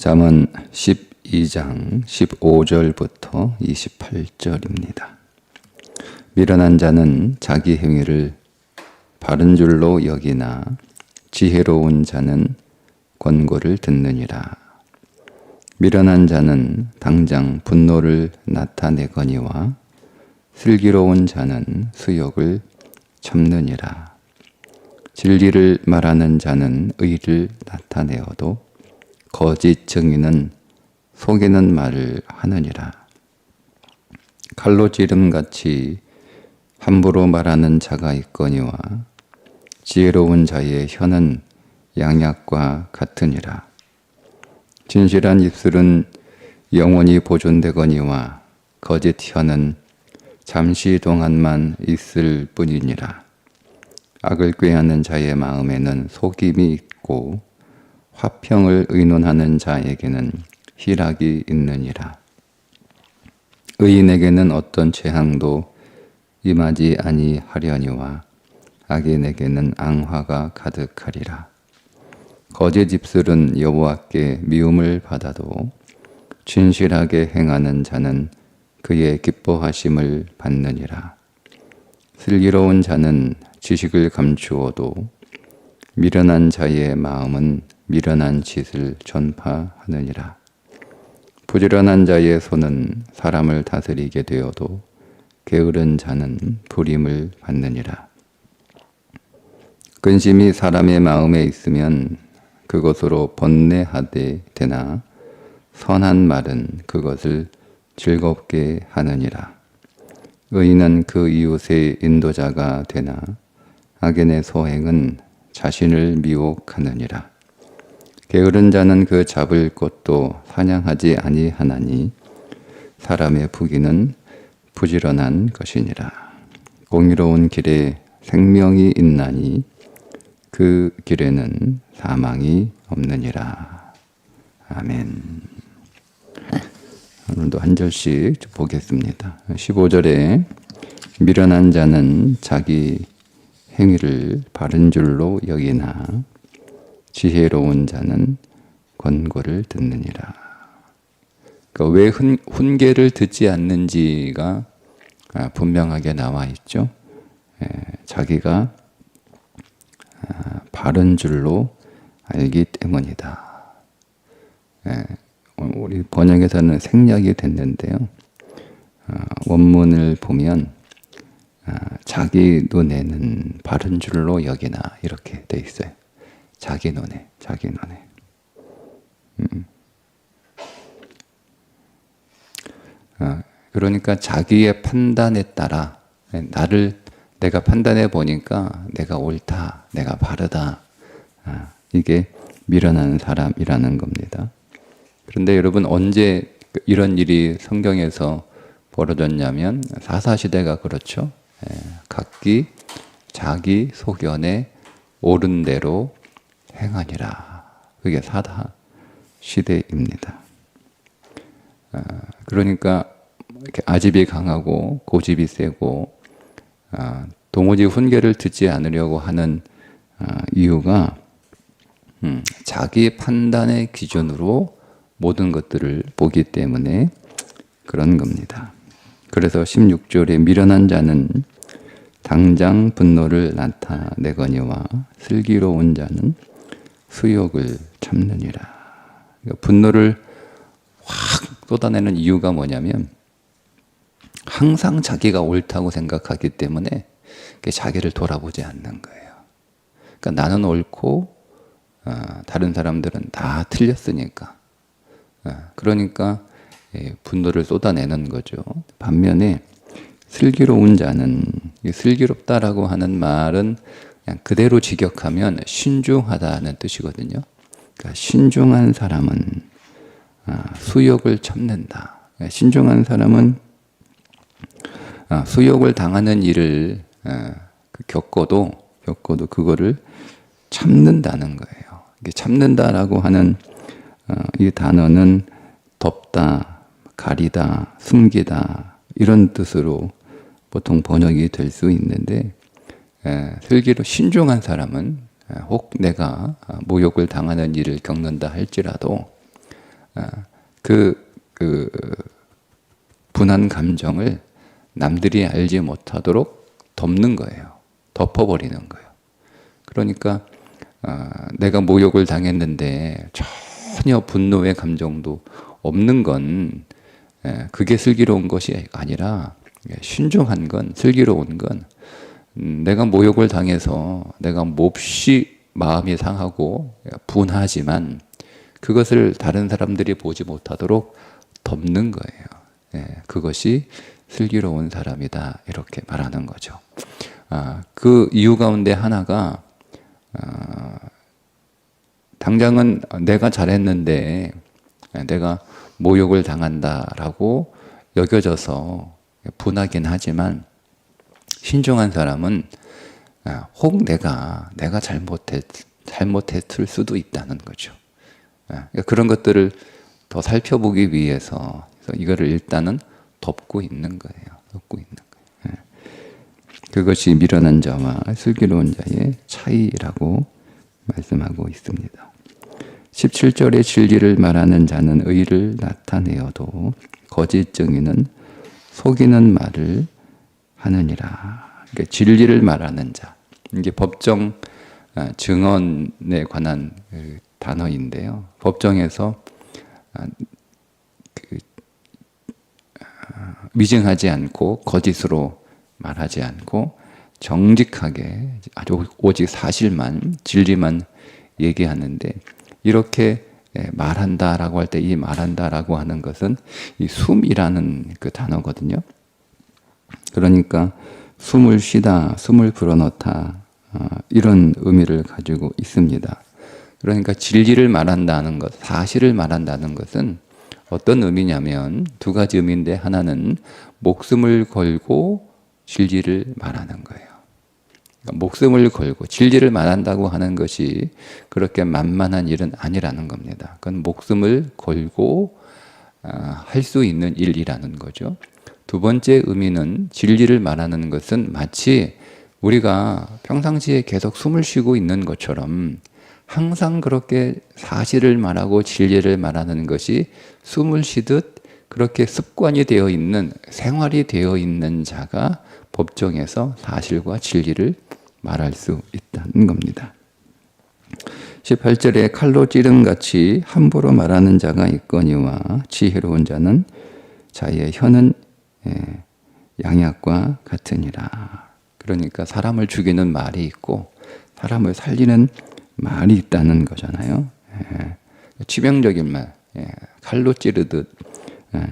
잠언 12장 15절부터 28절입니다. 미련한 자는 자기 행위를 바른 줄로 여기나 지혜로운 자는 권고를 듣느니라. 미련한 자는 당장 분노를 나타내거니와 슬기로운 자는 수욕을 참느니라. 진리를 말하는 자는 의를 나타내어도 거짓 증인은 속이는 말을 하느니라. 칼로 찌름같이 함부로 말하는 자가 있거니와 지혜로운 자의 혀는 양약과 같으니라. 진실한 입술은 영원히 보존되거니와 거짓 혀는 잠시 동안만 있을 뿐이니라. 악을 꾀하는 자의 마음에는 속임이 있고 화평을 의논하는 자에게는 희락이 있느니라. 의인에게는 어떤 재앙도 임하지 아니하려니와 악인에게는 앙화가 가득하리라. 거짓 입술은 여호와께 미움을 받아도 진실하게 행하는 자는 그의 기뻐하심을 받느니라. 슬기로운 자는 지식을 감추어도 미련한 자의 마음은 미련한 짓을 전파하느니라. 부지런한 자의 손은 사람을 다스리게 되어도 게으른 자는 불임을 받느니라. 근심이 사람의 마음에 있으면 그것으로 번뇌하되 되나 선한 말은 그것을 즐겁게 하느니라. 의인은 그 이웃의 인도자가 되나 악인의 소행은 자신을 미혹하느니라. 게으른 자는 그 잡을 것도 사냥하지 아니하나니 사람의 부귀는 부지런한 것이니라. 공의로운 길에 생명이 있나니 그 길에는 사망이 없느니라. 아멘. 오늘도 한 절씩 보겠습니다. 15절에 미련한 자는 자기 행위를 바른 줄로 여기나 지혜로운 자는 권고를 듣느니라. 그러니까 왜 훈계를 듣지 않는지가 분명하게 나와 있죠. 자기가 바른 줄로 알기 때문이다. 우리 번역에서는 생략이 됐는데요. 원문을 보면 자기 눈에는 바른 줄로 여기나 이렇게 돼 있어요. 자기 눈에. 그러니까 자기의 판단에 따라 내가 판단해 보니까 내가 옳다, 내가 바르다. 이게 미련한 사람이라는 겁니다. 그런데 여러분 언제 이런 일이 성경에서 벌어졌냐면 사사시대가 그렇죠. 각기 자기 소견에 옳은 대로 행하니라. 그게 사다 시대입니다. 그러니까 이렇게 아집이 강하고 고집이 세고 도무지 훈계를 듣지 않으려고 하는 이유가 자기 판단의 기준으로 모든 것들을 보기 때문에 그런 겁니다. 그래서 16절에 미련한 자는 당장 분노를 나타내거니와 슬기로운 자는 수욕을 참느니라. 그러니까 분노를 확 쏟아내는 이유가 뭐냐면 항상 자기가 옳다고 생각하기 때문에 자기를 돌아보지 않는 거예요. 그러니까 나는 옳고 다른 사람들은 다 틀렸으니까. 그러니까 분노를 쏟아내는 거죠. 반면에 슬기로운 자는, 슬기롭다라고 하는 말은 그냥 그대로 직역하면 신중하다는 뜻이거든요. 그러니까 신중한 사람은 수욕을 참는다. 신중한 사람은 수욕을 당하는 일을 겪어도 그거를 참는다는 거예요. 이게 참는다라고 하는 이 단어는 덮다, 가리다, 숨기다 이런 뜻으로 보통 번역이 될 수 있는데 슬기로 신중한 사람은 혹 내가 모욕을 당하는 일을 겪는다 할지라도 그 분한 감정을 남들이 알지 못하도록 덮는 거예요. 덮어버리는 거예요. 그러니까 내가 모욕을 당했는데 전혀 분노의 감정도 없는 건 그게 슬기로운 것이 아니라 신중한 건, 슬기로운 건 내가 모욕을 당해서 내가 몹시 마음이 상하고 분하지만 그것을 다른 사람들이 보지 못하도록 덮는 거예요. 그것이 슬기로운 사람이다, 이렇게 말하는 거죠. 그 이유 가운데 하나가 당장은 내가 잘했는데 내가 모욕을 당한다라고 여겨져서 분하긴 하지만 신중한 사람은 혹 내가 잘못했을 수도 있다는 거죠. 그러니까 그런 것들을 더 살펴보기 위해서 이거를 일단은 덮고 있는 거예요. 덮고 있는 거예요. 그것이 미련한 자와 슬기로운 자의 차이라고 말씀하고 있습니다. 17절에 진리를 말하는 자는 의를 나타내어도 거짓 증인은 속이는 말을 하느니라. 그러니까 진리를 말하는 자, 이게 법정 증언에 관한 단어인데요. 법정에서 위증하지 않고 거짓으로 말하지 않고 정직하게 아주 오직 사실만, 진리만 얘기하는데, 이렇게 말한다라고 할 때 이 말한다라고 하는 것은 이 숨이라는 그 단어거든요. 그러니까 숨을 쉬다, 숨을 불어넣다, 이런 의미를 가지고 있습니다. 그러니까 진리를 말한다는 것, 사실을 말한다는 것은 어떤 의미냐면 두 가지 의미인데, 하나는 목숨을 걸고 진리를 말하는 거예요. 그러니까 목숨을 걸고 진리를 말한다고 하는 것이 그렇게 만만한 일은 아니라는 겁니다. 그건 목숨을 걸고 할 수 있는 일이라는 거죠. 두 번째 의미는, 진리를 말하는 것은 마치 우리가 평상시에 계속 숨을 쉬고 있는 것처럼 항상 그렇게 사실을 말하고 진리를 말하는 것이 숨을 쉬듯 그렇게 습관이 되어 있는, 생활이 되어 있는 자가 법정에서 사실과 진리를 말할 수 있다는 겁니다. 18절에 칼로 찌름같이 함부로 말하는 자가 있거니와 지혜로운 자는 자의 혀는 양약과 같으니라. 그러니까 사람을 죽이는 말이 있고 사람을 살리는 말이 있다는 거잖아요. 치명적인 말, 칼로 찌르듯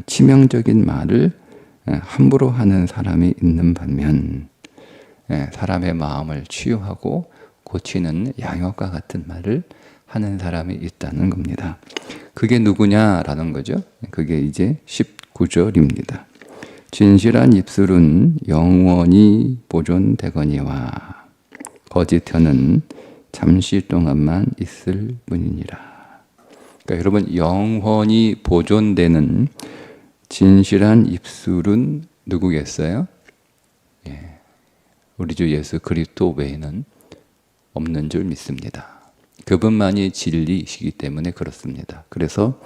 치명적인 말을 함부로 하는 사람이 있는 반면 사람의 마음을 치유하고 고치는 양역과 같은 말을 하는 사람이 있다는 겁니다. 그게 누구냐라는 거죠. 그게 이제 19절입니다. 진실한 입술은 영원히 보존되거니와 거짓 혀는 잠시 동안만 있을 뿐이니라. 그러니까 여러분, 영원히 보존되는 진실한 입술은 누구겠어요? 우리 주 예수 그리스도 외에는 없는 줄 믿습니다. 그분만이 진리이시기 때문에 그렇습니다. 그래서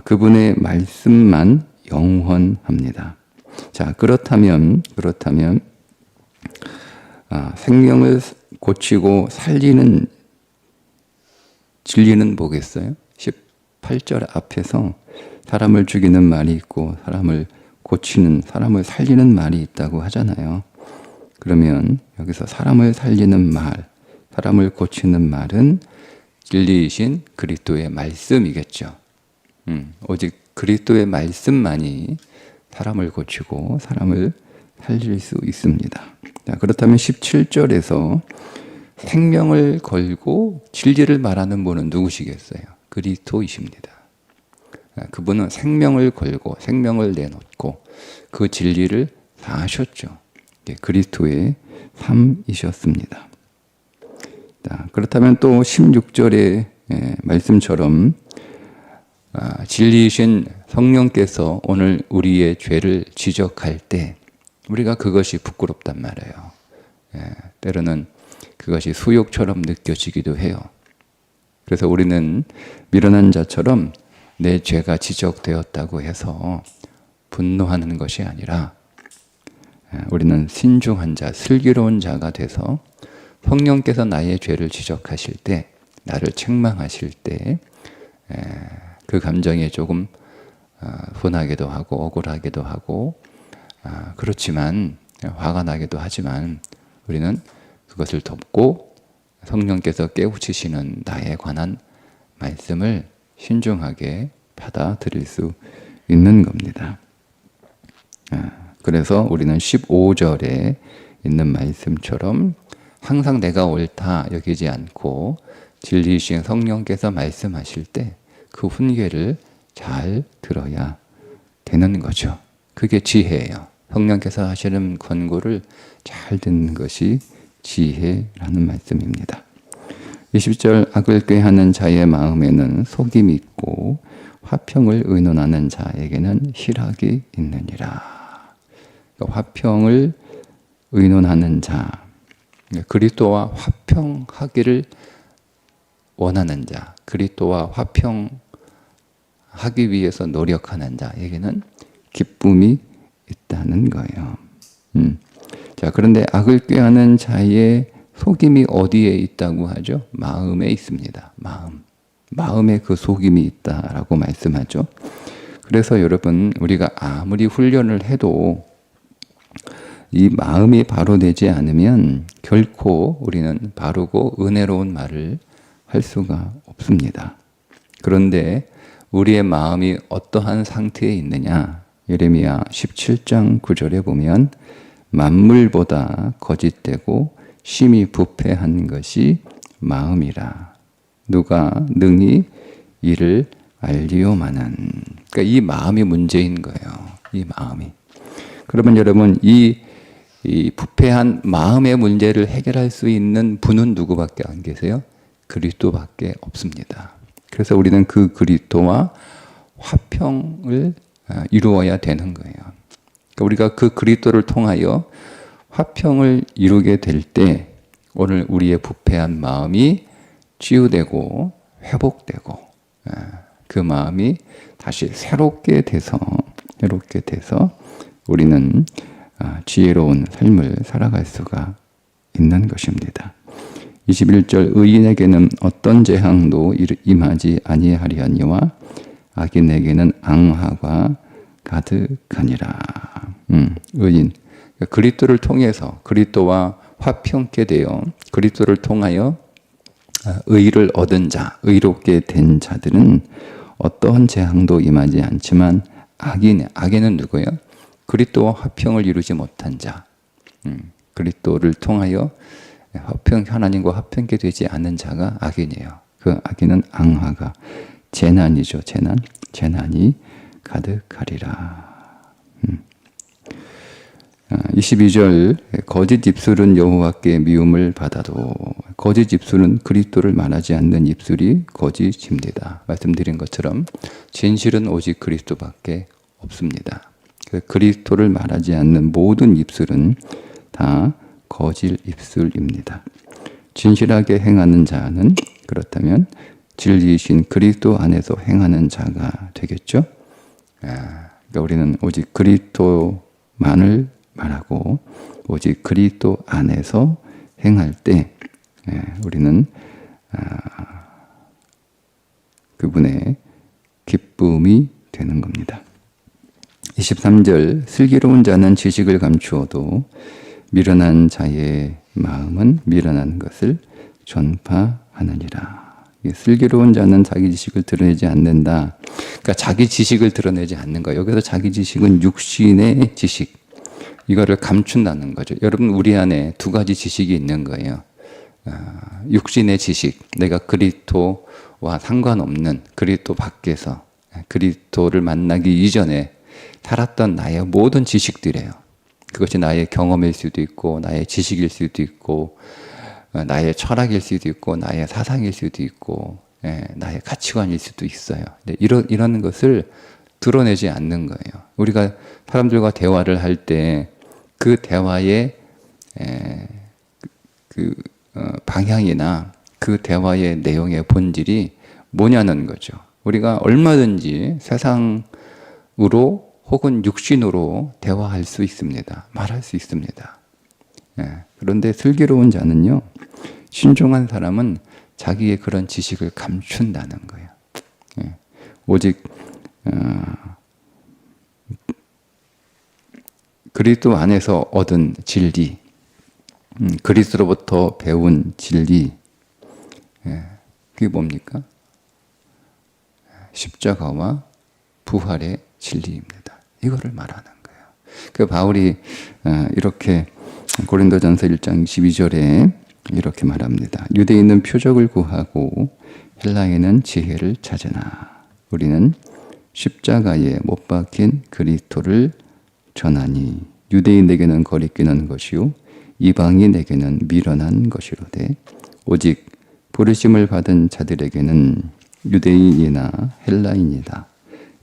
그분의 말씀만 영원합니다. 자, 그렇다면 생명을 고치고 살리는 진리는 뭐겠어요? 18절 앞에서 사람을 죽이는 말이 있고 사람을 고치는, 사람을 살리는 말이 있다고 하잖아요. 그러면 여기서 사람을 살리는 말, 사람을 고치는 말은 진리이신 그리스도의 말씀이겠죠. 오직 그리스도의 말씀만이 사람을 고치고 사람을 살릴 수 있습니다. 자, 그렇다면 17절에서 생명을 걸고 진리를 말하는 분은 누구시겠어요? 그리스도이십니다. 그분은 생명을 걸고 생명을 내놓고 그 진리를 다 하셨죠. 그리스도의 삶이셨습니다. 자, 그렇다면 또 16절의 말씀처럼 진리이신 성령께서 오늘 우리의 죄를 지적할 때 우리가 그것이 부끄럽단 말이에요. 때로는 그것이 수욕처럼 느껴지기도 해요. 그래서 우리는 미련한 자처럼 내 죄가 지적되었다고 해서 분노하는 것이 아니라 우리는 신중한 자, 슬기로운 자가 돼서 성령께서 나의 죄를 지적하실 때, 나를 책망하실 때 그 감정에 조금 분하기도 하고 억울하기도 하고 그렇지만 화가 나기도 하지만 우리는 그것을 덮고 성령께서 깨우치시는 나에 관한 말씀을 신중하게 받아들일 수 있는 겁니다. 그래서 우리는 15절에 있는 말씀처럼 항상 내가 옳다 여기지 않고 진리이신 성령께서 말씀하실 때 그 훈계를 잘 들어야 되는 거죠. 그게 지혜예요. 성령께서 하시는 권고를 잘 듣는 것이 지혜라는 말씀입니다. 20절 악을 꾀하는 자의 마음에는 속임이 있고 화평을 의논하는 자에게는 희락이 있느니라. 그러니까 화평을 의논하는 자, 그리스도와 화평하기를 원하는 자, 그리스도와 화평하기 위해서 노력하는 자에게는 기쁨이 있다는 거예요. 자, 그런데 악을 꾀하는 자의 속임이 어디에 있다고 하죠? 마음에 있습니다. 마음에 그 속임이 있다라고 말씀하죠. 그래서 여러분, 우리가 아무리 훈련을 해도 이 마음이 바로 되지 않으면 결코 우리는 바르고 은혜로운 말을 할 수가 없습니다. 그런데 우리의 마음이 어떠한 상태에 있느냐? 예레미야 17장 9절에 보면 만물보다 거짓되고 심히 부패한 것이 마음이라. 누가 능히 이를 알리오마는. 그러니까 이 마음이 문제인 거예요. 이 마음이. 그러면 여러분, 이 부패한 마음의 문제를 해결할 수 있는 분은 누구밖에 안 계세요? 그리스도밖에 없습니다. 그래서 우리는 그 그리스도와 화평을 이루어야 되는 거예요. 그러니까 우리가 그 그리스도를 통하여 화평을 이루게 될 때 오늘 우리의 부패한 마음이 치유되고 회복되고 그 마음이 다시 새롭게 돼서 우리는 지혜로운 삶을 살아갈 수가 있는 것입니다. 21절 의인에게는 어떤 재앙도 임하지 아니하리하니와 악인에게는 앙화가 가득하니라. 의인, 그리스도를 통해서 그리스도와 화평케 되어 그리스도를 통하여 의를 얻은 자, 의롭게 된 자들은 어떠한 재앙도 임하지 않지만 악인은 누구예요? 그리스도와 화평을 이루지 못한 자, 그리스도를 통하여 하나님과 화평케 되지 않은 자가 악인이에요. 그 악인은 앙화가, 재난이죠. 재난이 가득하리라. 22절 거짓 입술은 여호와께 미움을 받아도, 거짓 입술은 그리스도를 말하지 않는 입술이 거짓입니다. 말씀드린 것처럼 진실은 오직 그리스도밖에 없습니다. 그리스도를 말하지 않는 모든 입술은 다 거짓 입술입니다. 진실하게 행하는 자는 그렇다면 진리이신 그리스도 안에서 행하는 자가 되겠죠. 그러니까 우리는 오직 그리스도만을 말하고 오직 그리스도 안에서 행할 때 우리는 그분의 기쁨이 되는 겁니다. 23절 슬기로운 자는 지식을 감추어도 미련한 자의 마음은 미련한 것을 전파하느니라. 슬기로운 자는 자기 지식을 드러내지 않는다. 그러니까 자기 지식을 드러내지 않는 거예요. 여기서 자기 지식은 육신의 지식. 이거를 감춘다는 거죠. 여러분, 우리 안에 두 가지 지식이 있는 거예요. 육신의 지식, 내가 그리스도와 상관없는 그리스도 밖에서 그리스도를 만나기 이전에 살았던 나의 모든 지식들이에요. 그것이 나의 경험일 수도 있고 나의 지식일 수도 있고 나의 철학일 수도 있고 나의 사상일 수도 있고 나의 가치관일 수도 있어요. 이런 것을 드러내지 않는 거예요. 우리가 사람들과 대화를 할 때 그 대화의 방향이나 그 대화의 내용의 본질이 뭐냐는 거죠. 우리가 얼마든지 세상으로 혹은 육신으로 대화할 수 있습니다. 말할 수 있습니다. 그런데 슬기로운 자는요, 신중한 사람은 자기의 그런 지식을 감춘다는 거예요. 오직 그리스도 안에서 얻은 진리, 그리스도로부터 배운 진리, 그게 뭡니까? 십자가와 부활의 진리입니다. 이거를 말하는 거예요. 그 바울이 이렇게 고린도전서 1장 22절에 이렇게 말합니다. 유대인은 표적을 구하고 헬라인은 지혜를 찾으나 우리는 십자가에 못 박힌 그리스도를 전하니 유대인에게는 거리끼는 것이요 이방인에게는 미련한 것이로되 오직 부르심을 받은 자들에게는 유대인이나 헬라인이다.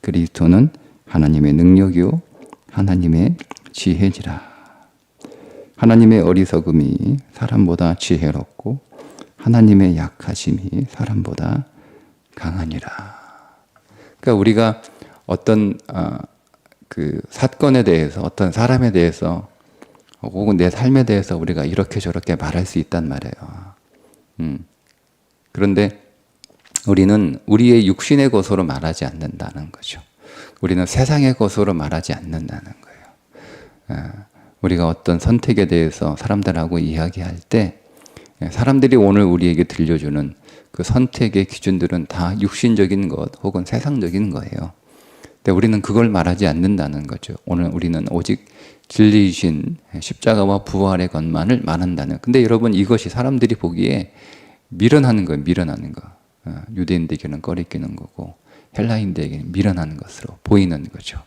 그리스도는 하나님의 능력이요 하나님의 지혜지라. 하나님의 어리석음이 사람보다 지혜롭고 하나님의 약하심이 사람보다 강하니라. 그러니까 우리가 어떤 그 사건에 대해서, 어떤 사람에 대해서 혹은 내 삶에 대해서 우리가 이렇게 저렇게 말할 수 있단 말이에요. 그런데 우리는 우리의 육신의 것으로 말하지 않는다는 거죠. 우리는 세상의 것으로 말하지 않는다는 거예요. 우리가 어떤 선택에 대해서 사람들하고 이야기할 때 사람들이 오늘 우리에게 들려주는 그 선택의 기준들은 다 육신적인 것 혹은 세상적인 거예요. 근데 우리는 그걸 말하지 않는다는 거죠. 오늘 우리는 오직 진리이신 십자가와 부활의 것만을 말한다는. 근데 여러분, 이것이 사람들이 보기에 미련하는 거예요. 미련하는 거. 유대인들에게는 꺼리끼는 거고 헬라인들에게는 미련한 것으로 보이는 거죠.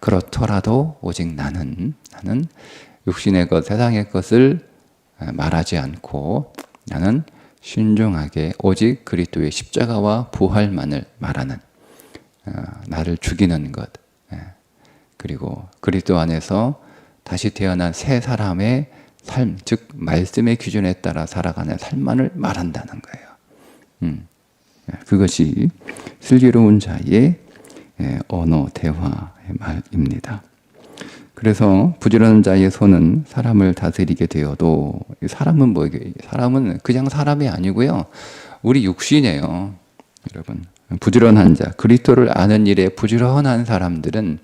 그렇더라도 오직 나는 육신의 것, 세상의 것을 말하지 않고 나는 신중하게 오직 그리스도의 십자가와 부활만을 말하는, 나를 죽이는 것, 그리고 그리스도 안에서 다시 태어난 새 사람의 삶, 즉 말씀의 기준에 따라 살아가는 삶만을 말한다는 거예요. 그것이 슬기로운 자의 언어, 대화의 말입니다. 그래서 부지런한 자의 손은 사람을 다스리게 되어도, 사람은 뭐예요? 사람은 그냥 사람이 아니고요, 우리 육신이에요. 여러분, 부지런한 자, 그리스도를 아는 일에 부지런한 사람들은,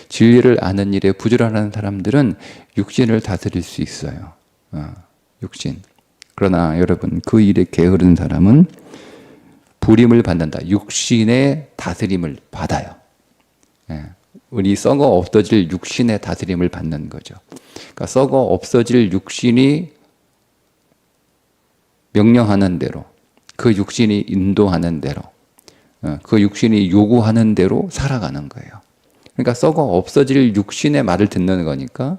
진리를 아는 일에 부지런한 사람들은 육신을 다스릴 수 있어요. 육신. 그러나 여러분, 그 일에 게으른 사람은 불임을 받는다. 육신의 다스림을 받아요. 우리 썩어 없어질 육신의 다스림을 받는 거죠. 그러니까 썩어 없어질 육신이 명령하는 대로, 그 육신이 인도하는 대로, 그 육신이 요구하는 대로 살아가는 거예요. 그러니까 썩어 없어질 육신의 말을 듣는 거니까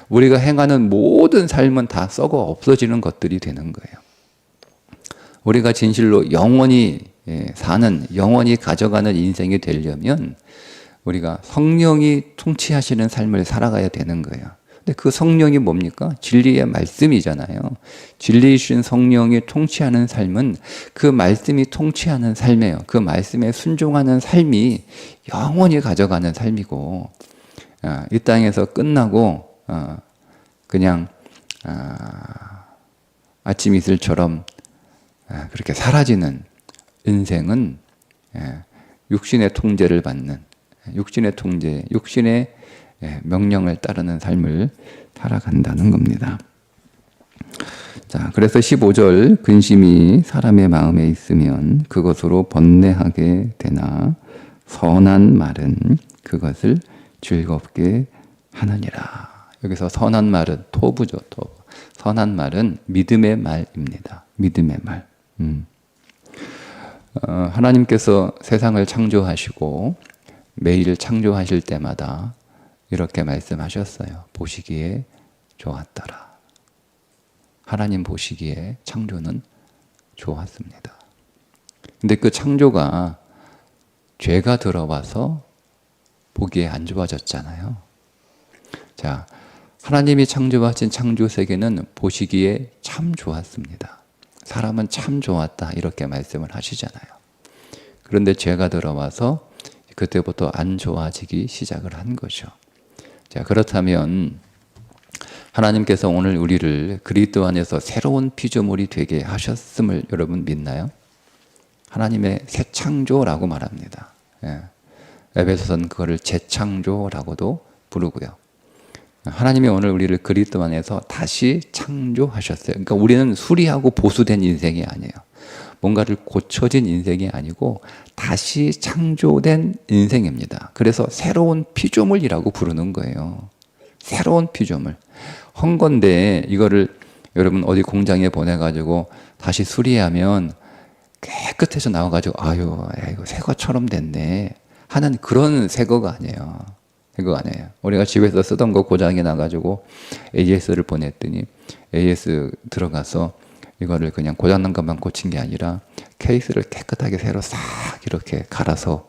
우리가 행하는 모든 삶은 다 썩어 없어지는 것들이 되는 거예요. 우리가 진실로 영원히 사는, 영원히 가져가는 인생이 되려면 우리가 성령이 통치하시는 삶을 살아가야 되는 거예요. 근데 그 성령이 뭡니까? 진리의 말씀이잖아요. 진리이신 성령이 통치하는 삶은 그 말씀이 통치하는 삶이에요. 그 말씀에 순종하는 삶이 영원히 가져가는 삶이고, 이 땅에서 끝나고 그냥 아침 이슬처럼 그렇게 사라지는 인생은 육신의 통제를 받는, 육신의 통제, 육신의 명령을 따르는 삶을 살아간다는 겁니다. 자, 그래서 15절, 근심이 사람의 마음에 있으면 그것으로 번뇌하게 되나 선한 말은 그것을 즐겁게 하느니라. 여기서 선한 말은 토부죠, 토부. 선한 말은 믿음의 말입니다. 믿음의 말. 하나님께서 세상을 창조하시고 매일 창조하실 때마다 이렇게 말씀하셨어요. 보시기에 좋았더라. 하나님 보시기에 창조는 좋았습니다. 근데 그 창조가 죄가 들어와서 보기에 안 좋아졌잖아요. 자, 하나님이 창조하신 창조 세계는 보시기에 참 좋았습니다. 사람은 참 좋았다, 이렇게 말씀을 하시잖아요. 그런데 죄가 들어와서 그때부터 안 좋아지기 시작을 한 거죠. 자, 그렇다면 하나님께서 오늘 우리를 그리스도 안에서 새로운 피조물이 되게 하셨음을 여러분 믿나요? 하나님의 새 창조라고 말합니다. 예. 에베소서는 그거를 재창조라고도 부르고요. 하나님이 오늘 우리를 그리스도 안에서 다시 창조하셨어요. 그러니까 우리는 수리하고 보수된 인생이 아니에요. 뭔가를 고쳐진 인생이 아니고 다시 창조된 인생입니다. 그래서 새로운 피조물이라고 부르는 거예요. 새로운 피조물. 헝건데 이거를 여러분 어디 공장에 보내가지고 다시 수리하면 깨끗해서 나와가지고 아유 이거 새 것처럼 됐네 하는 그런 새 거가 아니에요. 새거 아니에요. 우리가 집에서 쓰던 거 고장이 나가지고 AS를 보냈더니 AS 들어가서 이거를 그냥 고장난 것만 고친 게 아니라 케이스를 깨끗하게 새로 싹 이렇게 갈아서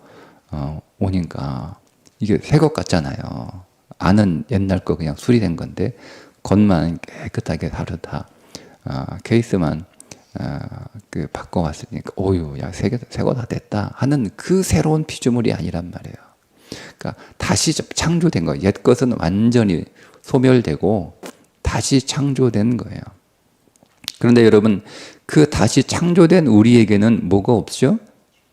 오니까 이게 새 것 같잖아요. 안은 옛날 거 그냥 수리된 건데 겉만 깨끗하게 다르다. 케이스만 그 바꿔왔으니까 오유 야 새 거 다 됐다 하는 그 새로운 피조물이 아니란 말이에요. 그러니까 다시 창조된 거예요. 옛 것은 완전히 소멸되고 다시 창조된 거예요. 그런데 여러분 그 다시 창조된 우리에게는 뭐가 없죠?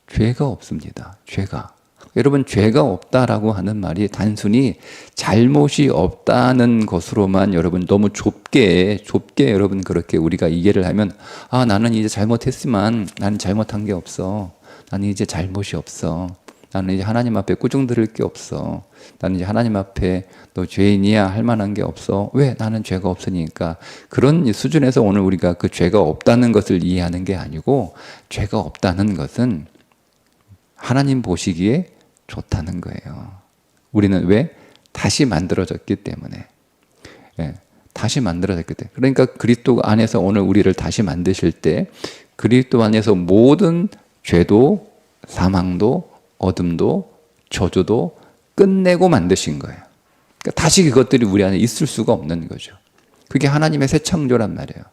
죄가 없습니다. 죄가. 여러분 죄가 없다라고 하는 말이 단순히 잘못이 없다는 것으로만 여러분 너무 좁게 여러분 그렇게 우리가 이해를 하면 나는 이제 잘못했지만 나는 잘못한 게 없어. 나는 이제 잘못이 없어. 나는 이제 하나님 앞에 꾸중 들을 게 없어. 나는 이제 하나님 앞에 너 죄인이야 할 만한 게 없어. 왜? 나는 죄가 없으니까. 그런 수준에서 오늘 우리가 그 죄가 없다는 것을 이해하는 게 아니고 죄가 없다는 것은 하나님 보시기에 좋다는 거예요. 우리는 왜? 다시 만들어졌기 때문에. 예, 다시 만들어졌기 때문에. 그러니까 그리스도 안에서 오늘 우리를 다시 만드실 때 그리스도 안에서 모든 죄도 사망도 어둠도 저주도 끝내고 만드신 거예요. 그러니까 다시 그것들이 우리 안에 있을 수가 없는 거죠. 그게 하나님의 새 창조란 말이에요.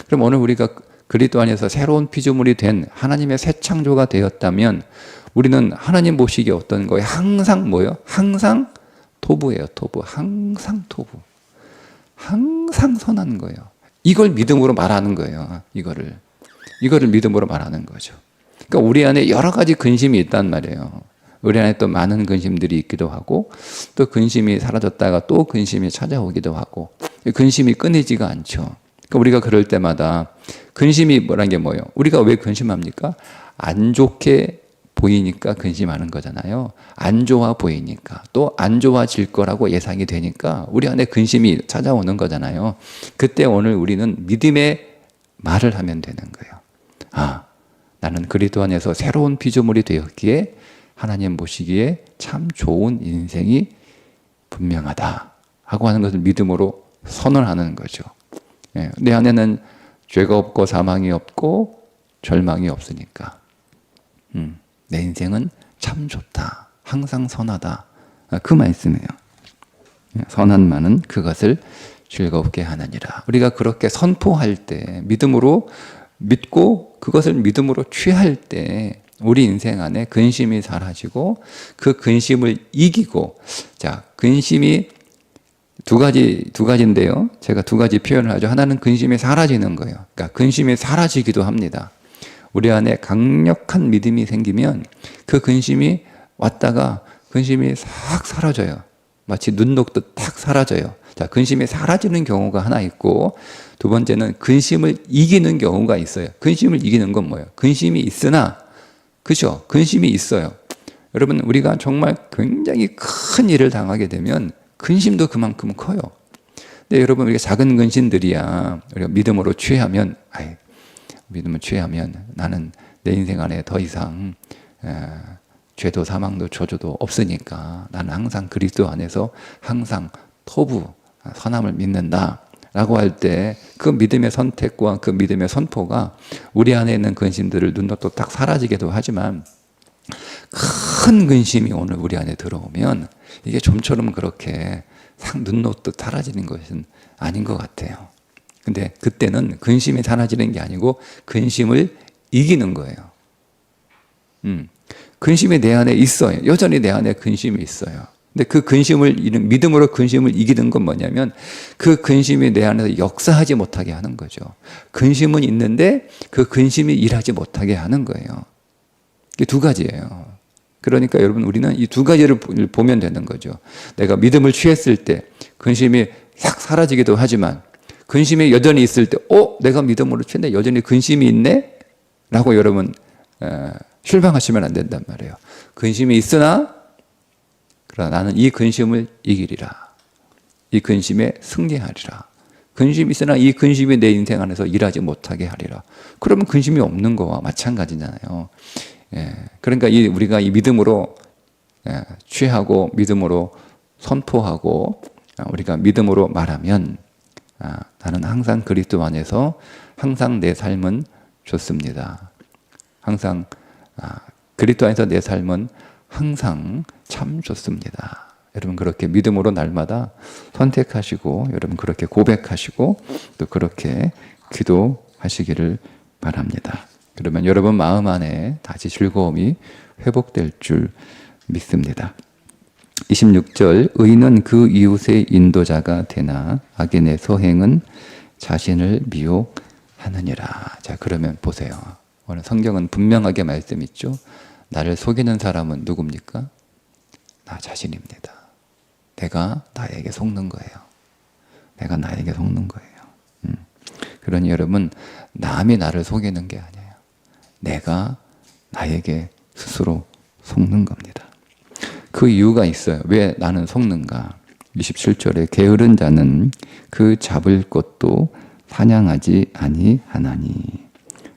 그럼 오늘 우리가 그리스도 안에서 새로운 피조물이 된 하나님의 새 창조가 되었다면 우리는 하나님 보시기에 어떤 거예요? 항상 뭐예요? 항상 토부예요. 토부. 항상 토부. 항상 선한 거예요. 이걸 믿음으로 말하는 거예요. 이거를 믿음으로 말하는 거죠. 그러니까 우리 안에 여러 가지 근심이 있단 말이에요. 우리 안에 또 많은 근심들이 있기도 하고 또 근심이 사라졌다가 또 근심이 찾아오기도 하고 근심이 끊이지가 않죠. 그러니까 우리가 그럴 때마다 근심이 뭐라는 게 뭐예요? 우리가 왜 근심합니까? 안 좋게 보이니까 근심하는 거잖아요. 안 좋아 보이니까 또 안 좋아질 거라고 예상이 되니까 우리 안에 근심이 찾아오는 거잖아요. 그때 오늘 우리는 믿음의 말을 하면 되는 거예요. 나는 그리스도 안에서 새로운 피조물이 되었기에 하나님 보시기에 참 좋은 인생이 분명하다 하고 하는 것을 믿음으로 선언하는 거죠. 내 안에는 죄가 없고 사망이 없고 절망이 없으니까 내 인생은 참 좋다. 항상 선하다. 그 말씀이에요. 선한 그것을 즐겁게 하느니라. 우리가 그렇게 선포할 때 믿음으로 믿고 그것을 믿음으로 취할 때 우리 인생 안에 근심이 사라지고 그 근심을 이기고 자 근심이 두 가지인데요. 제가 두 가지 표현을 하죠. 하나는 근심이 사라지는 거예요. 그러니까 근심이 사라지기도 합니다. 우리 안에 강력한 믿음이 생기면 그 근심이 왔다가 근심이 싹 사라져요. 마치 눈 녹듯 탁 사라져요. 자, 근심이 사라지는 경우가 하나 있고 두 번째는 근심을 이기는 경우가 있어요. 근심을 이기는 건 뭐예요? 근심이 있으나 그죠? 근심이 있어요. 여러분 우리가 정말 굉장히 큰 일을 당하게 되면 근심도 그만큼 커요. 근데 여러분 우리가 작은 근심들이야 우리가 믿음으로 취하면 믿음을 취하면 나는 내 인생 안에 더 이상 죄도 사망도 저주도 없으니까 나는 항상 그리스도 안에서 항상 토부 선함을 믿는다 라고 할 때 그 믿음의 선택과 그 믿음의 선포가 우리 안에 있는 근심들을 눈놓고 딱 사라지기도 하지만 큰 근심이 오늘 우리 안에 들어오면 이게 좀처럼 그렇게 눈놓듯 사라지는 것은 아닌 것 같아요. 근데 그때는 근심이 사라지는 게 아니고 근심을 이기는 거예요. 근심이 내 안에 있어요. 여전히 내 안에 근심이 있어요. 근데 그 근심을, 믿음으로 근심을 이기는 건 뭐냐면 그 근심이 내 안에서 역사하지 못하게 하는 거죠. 근심은 있는데 그 근심이 일하지 못하게 하는 거예요. 이게 두 가지예요. 그러니까 여러분, 우리는 이 두 가지를 보면 되는 거죠. 내가 믿음을 취했을 때 근심이 싹 사라지기도 하지만 근심이 여전히 있을 때 내가 믿음으로 취했는데 여전히 근심이 있네? 라고 여러분 실망하시면 안 된단 말이에요. 근심이 있으나 그러나 나는 이 근심을 이기리라. 이 근심에 승리하리라. 근심이 있으나 이 근심이 내 인생 안에서 일하지 못하게 하리라. 그러면 근심이 없는 거와 마찬가지잖아요. 그러니까 우리가 이 믿음으로 취하고 믿음으로 선포하고 우리가 믿음으로 말하면 나는 항상 그리스도 안에서 항상 내 삶은 좋습니다. 항상 그리스도 안에서 내 삶은 항상 참 좋습니다. 여러분 그렇게 믿음으로 날마다 선택하시고 여러분 그렇게 고백하시고 또 그렇게 기도하시기를 바랍니다. 그러면 여러분 마음 안에 다시 즐거움이 회복될 줄 믿습니다. 26절 의인은 그 이웃의 인도자가 되나 악인의 서행은 자신을 미혹하느니라. 자, 그러면 보세요. 오늘 성경은 분명하게 말씀있죠. 나를 속이는 사람은 누굽니까? 나 자신입니다. 내가 나에게 속는 거예요. 내가 나에게 속는 거예요. 그러니 여러분, 남이 나를 속이는 게 아니에요. 내가 나에게 스스로 속는 겁니다. 그 이유가 있어요. 왜 나는 속는가? 27절에 게으른 자는 그 잡을 것도 사냥하지 아니하나니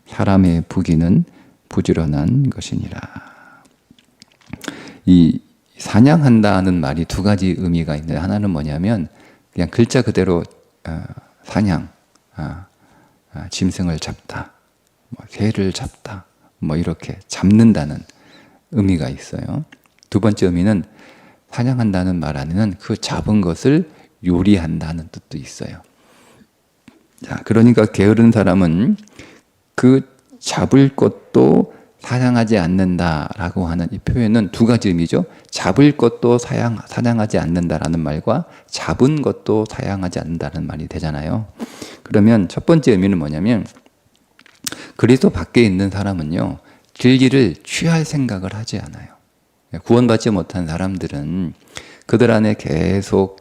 사람의 부귀는 부지런한 것이니라. 이 사냥한다는 말이 두 가지 의미가 있는데 하나는 뭐냐면 그냥 글자 그대로 사냥, 짐승을 잡다, 새를 잡다, 이렇게 잡는다는 의미가 있어요. 두 번째 의미는 사냥한다는 말 안에는 그 잡은 것을 요리한다는 뜻도 있어요. 자, 그러니까 게으른 사람은 그 잡을 것도 사냥하지 않는다라고 하는 이 표현은 두 가지 의미죠. 잡을 것도 사냥하지 않는다라는 말과 잡은 것도 사냥하지 않는다는 말이 되잖아요. 그러면 첫 번째 의미는 뭐냐면 그리스도 밖에 있는 사람은요, 진리를 취할 생각을 하지 않아요. 구원받지 못한 사람들은 그들 안에 계속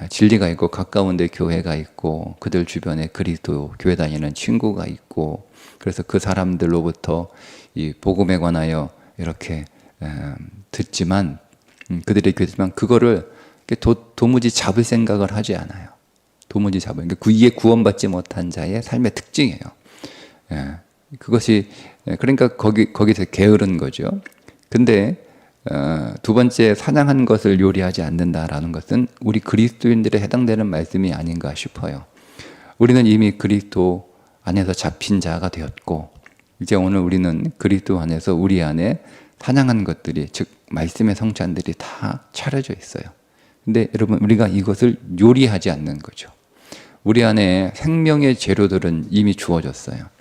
진리가 있고 가까운 데 교회가 있고 그들 주변에 그리스도 교회 다니는 친구가 있고 그래서 그 사람들로부터 이 복음에 관하여 이렇게 듣지만 그들이 듣지만 그거를 도무지 잡을 생각을 하지 않아요. 도무지 잡을. 이게 구원받지 못한 자의 삶의 특징이에요. 그것이 그러니까 거기서 게으른 거죠. 근데 두 번째 사냥한 것을 요리하지 않는다라는 것은 우리 그리스도인들에 해당되는 말씀이 아닌가 싶어요. 우리는 이미 그리스도 안에서 잡힌 자가 되었고 이제 오늘 우리는 그리스도 안에서 우리 안에 사냥한 것들이 즉 말씀의 성찬들이 다 차려져 있어요. 근데 여러분 우리가 이것을 요리하지 않는 거죠. 우리 안에 생명의 재료들은 이미 주어졌어요.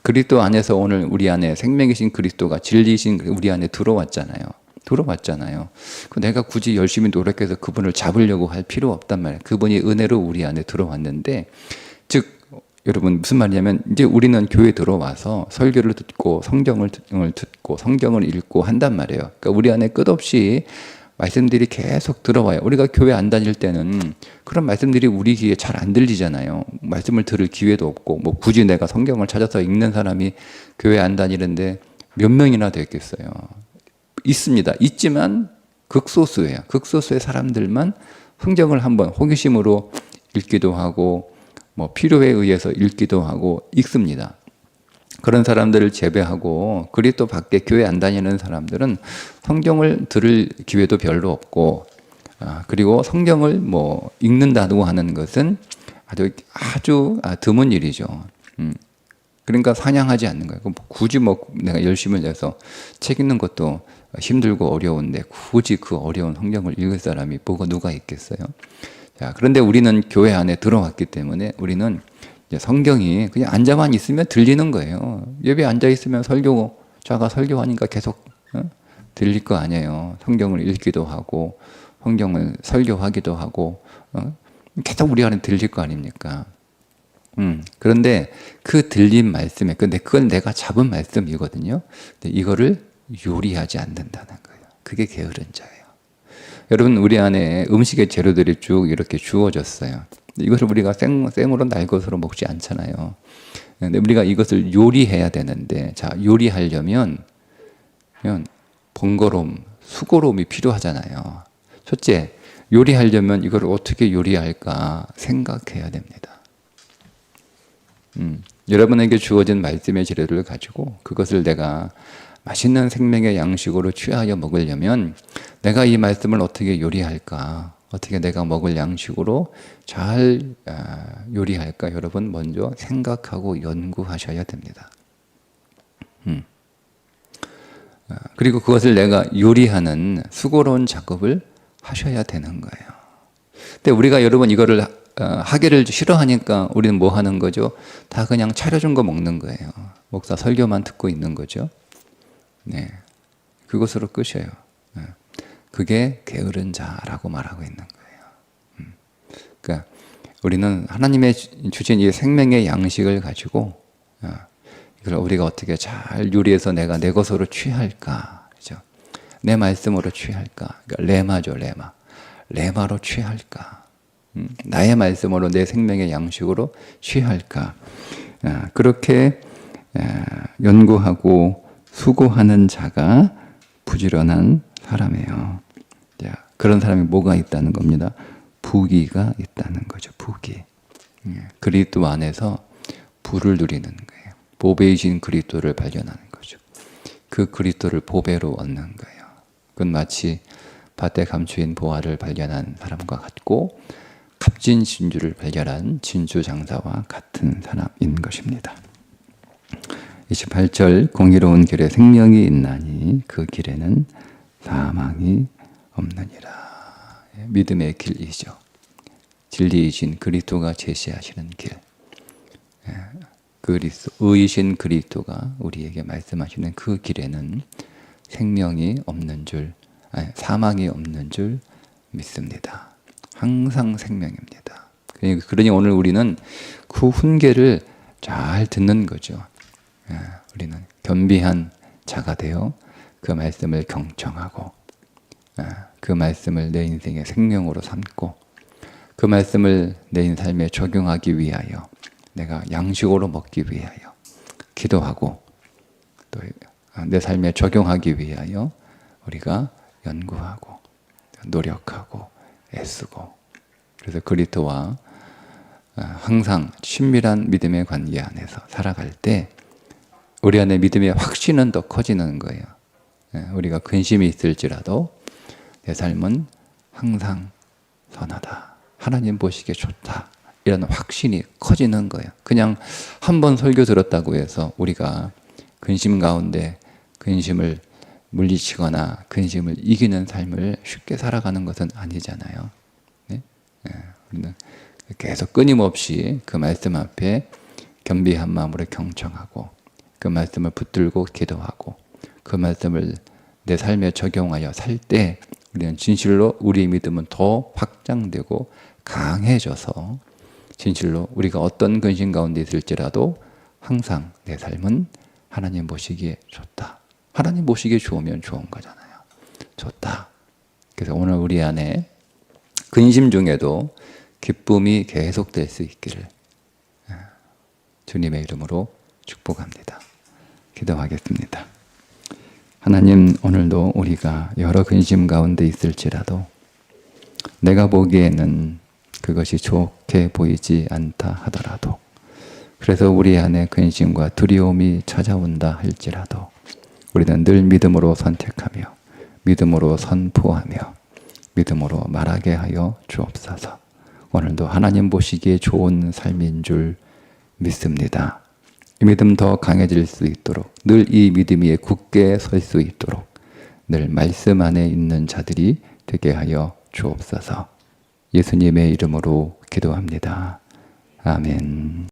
그리스도 안에서 오늘 우리 안에 생명이신 그리스도가 진리이신 우리 안에 들어왔잖아요. 내가 굳이 열심히 노력해서 그분을 잡으려고 할 필요 없단 말이에요. 그분이 은혜로 우리 안에 들어왔는데 즉 여러분 무슨 말이냐면 이제 우리는 교회에 들어와서 설교를 듣고 성경을 듣고 성경을 읽고 한단 말이에요. 그러니까 우리 안에 끝없이 말씀들이 계속 들어와요. 우리가 교회 안 다닐 때는 그런 말씀들이 우리 귀에 잘 안 들리잖아요. 말씀을 들을 기회도 없고 굳이 내가 성경을 찾아서 읽는 사람이 교회 안 다니는데 몇 명이나 되겠어요. 있습니다. 있지만 극소수예요. 극소수의 사람들만 성경을 한번 호기심으로 읽기도 하고 필요에 의해서 읽기도 하고 읽습니다. 그런 사람들을 제외하고 그리스도 밖에 교회 안 다니는 사람들은 성경을 들을 기회도 별로 없고 그리고 성경을 읽는다고 하는 것은 아주 드문 일이죠. 그러니까 사냥하지 않는 거예요. 굳이 내가 열심을 내서 책 읽는 것도 힘들고 어려운데 굳이 그 어려운 성경을 읽을 사람이 누가 있겠어요? 자, 그런데 우리는 교회 안에 들어왔기 때문에 우리는 이제 성경이 그냥 앉아만 있으면 들리는 거예요. 예배 앉아 있으면 설교자가 설교하니까 계속 들릴 거 아니에요. 성경을 읽기도 하고 성경을 설교하기도 하고 계속 우리 안에 들릴 거 아닙니까? 그런데 그 들린 말씀에 근데 그건 내가 잡은 말씀이거든요. 근데 이거를 요리하지 않는다는 거예요. 그게 게으른 자예요. 여러분 우리 안에 음식의 재료들이 쭉 이렇게 주어졌어요. 이것을 우리가 생으로 날 것으로 먹지 않잖아요. 근데 우리가 이것을 요리해야 되는데 자 요리하려면 번거로움, 수고로움이 필요하잖아요. 첫째, 요리하려면 이걸 어떻게 요리할까 생각해야 됩니다. 여러분에게 주어진 말씀의 재료를 가지고 그것을 내가 맛있는 생명의 양식으로 취하여 먹으려면 내가 이 말씀을 어떻게 요리할까? 어떻게 내가 먹을 양식으로 잘 요리할까? 여러분 먼저 생각하고 연구하셔야 됩니다. 그리고 그것을 내가 요리하는 수고로운 작업을 하셔야 되는 거예요. 근데 우리가 여러분 이거를 하기를 싫어하니까 우리는 뭐 하는 거죠? 다 그냥 차려준 거 먹는 거예요. 목사 설교만 듣고 있는 거죠. 네, 그것으로 끝이에요. 그게 게으른 자라고 말하고 있는 거예요. 그러니까 우리는 하나님의 주신 이 생명의 양식을 가지고 이걸 우리가 어떻게 잘 요리해서 내가 내 것으로 취할까, 그죠? 내 말씀으로 취할까? 그러니까 레마죠, 레마. 레마로 취할까? 나의 말씀으로 내 생명의 양식으로 취할까? 그렇게 연구하고 수고하는 자가 부지런한 사람이에요. 그런 사람이 뭐가 있다는 겁니다. 부귀가 있다는 거죠. 부귀. 그리스도 안에서 부를 누리는 거예요. 보배이신 그리스도를 발견하는 거죠. 그 그리스도를 보배로 얻는 거예요. 그건 마치 밭에 감추인 보화를 발견한 사람과 같고 값진 진주를 발견한 진주 장사와 같은 사람인 것입니다. 28절 공의로운 길에 생명이 있나니 그 길에는 사망이 없느니라. 믿음의 길이죠. 진리이신 그리스도가 제시하시는 길. 의이신 그리스도가 우리에게 말씀하시는 그 길에는 생명이 없는 줄, 사망이 없는 줄 믿습니다. 항상 생명입니다. 그러니 오늘 우리는 그 훈계를 잘 듣는 거죠. 우리는 겸비한 자가 되어 그 말씀을 경청하고 그 말씀을 내 인생의 생명으로 삼고 그 말씀을 내 삶에 적용하기 위하여 내가 양식으로 먹기 위하여 기도하고 또 내 삶에 적용하기 위하여 우리가 연구하고 노력하고 애쓰고 그래서 그리스도와 항상 친밀한 믿음의 관계 안에서 살아갈 때 우리 안에 믿음의 확신은 더 커지는 거예요. 우리가 근심이 있을지라도 내 삶은 항상 선하다. 하나님 보시기에 좋다. 이런 확신이 커지는 거예요. 그냥 한 번 설교 들었다고 해서 우리가 근심 가운데 근심을 물리치거나 근심을 이기는 삶을 쉽게 살아가는 것은 아니잖아요. 네? 우리는 계속 끊임없이 그 말씀 앞에 겸비한 마음으로 경청하고 그 말씀을 붙들고 기도하고 그 말씀을 내 삶에 적용하여 살 때 우리는 진실로 우리의 믿음은 더 확장되고 강해져서 진실로 우리가 어떤 근심 가운데 있을지라도 항상 내 삶은 하나님 보시기에 좋다. 하나님 보시기에 좋으면 좋은 거잖아요. 좋다. 그래서 오늘 우리 안에 근심 중에도 기쁨이 계속될 수 있기를 주님의 이름으로 축복합니다. 기도하겠습니다. 하나님, 오늘도 우리가 여러 근심 가운데 있을지라도 내가 보기에는 그것이 좋게 보이지 않다 하더라도 그래서 우리 안에 근심과 두려움이 찾아온다 할지라도 우리는 늘 믿음으로 선택하며 믿음으로 선포하며 믿음으로 말하게 하여 주옵소서. 오늘도 하나님 보시기에 좋은 삶인 줄 믿습니다. 이 믿음 더 강해질 수 있도록 늘 이 믿음 위에 굳게 설 수 있도록 늘 말씀 안에 있는 자들이 되게 하여 주옵소서. 예수님의 이름으로 기도합니다. 아멘.